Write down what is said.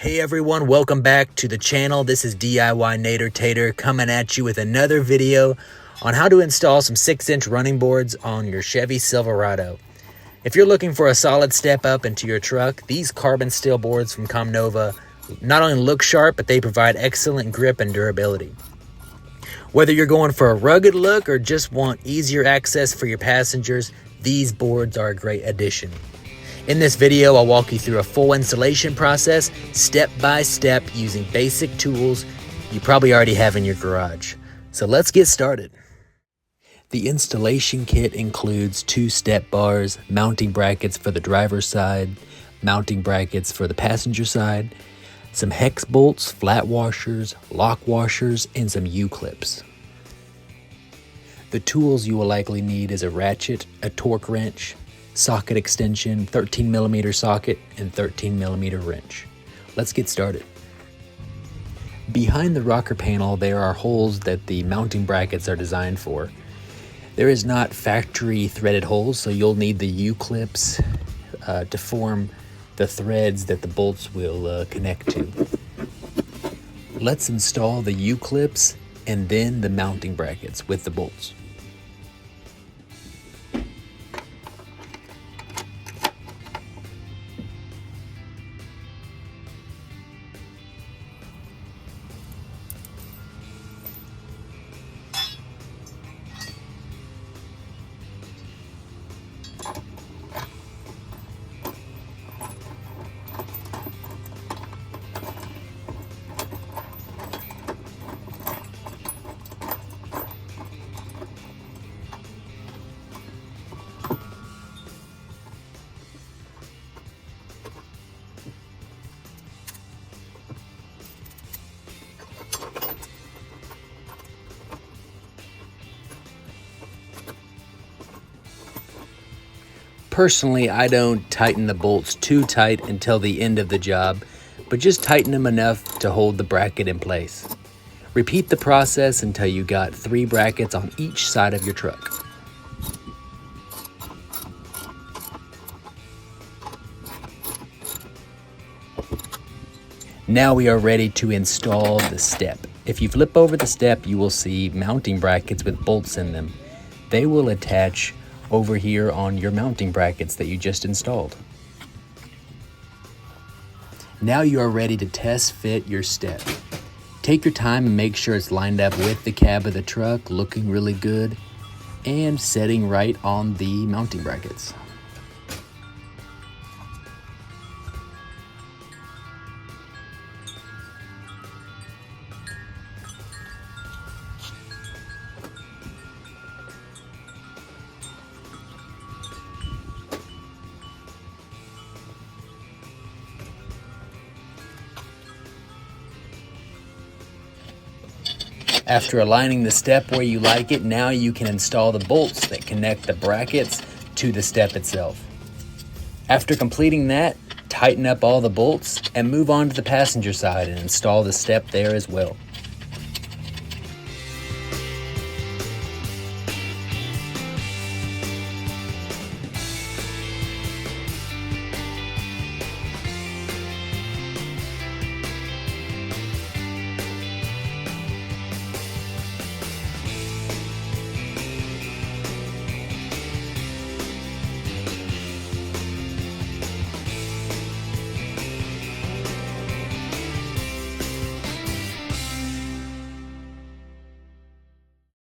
Hey everyone, welcome back to the channel. This is DIY Nader Tater coming at you with another video on how to install some 6-inch running boards on your Chevy Silverado. If you're looking for a solid step up into your truck, these carbon steel boards from COMNOVA not only look sharp, but they provide excellent grip and durability. Whether you're going for a rugged look or just want easier access for your passengers, these boards are a great addition. In this video, I'll walk you through a full installation process, step by step, using basic tools you probably already have in your garage. So let's get started. The installation kit includes 2 step bars, mounting brackets for the driver's side, mounting brackets for the passenger side, some hex bolts, flat washers, lock washers, and some U-clips. The tools you will likely need is a ratchet, a torque wrench, socket extension, 13mm socket, and 13mm wrench. Let's get started. Behind the rocker panel, there are holes that the mounting brackets are designed for. There is not factory threaded holes, so you'll need the U-clips to form the threads that the bolts will connect to. Let's install the U-clips and then the mounting brackets with the bolts. Personally, I don't tighten the bolts too tight until the end of the job, but just tighten them enough to hold the bracket in place. Repeat the process until you got 3 brackets on each side of your truck. Now we are ready to install the step. If you flip over the step, you will see mounting brackets with bolts in them. They will attach over here on your mounting brackets that you just installed. Now you are ready to test fit your step. Take your time and make sure it's lined up with the cab of the truck, looking really good, and setting right on the mounting brackets. After aligning the step where you like it, now you can install the bolts that connect the brackets to the step itself. After completing that, tighten up all the bolts and move on to the passenger side and install the step there as well.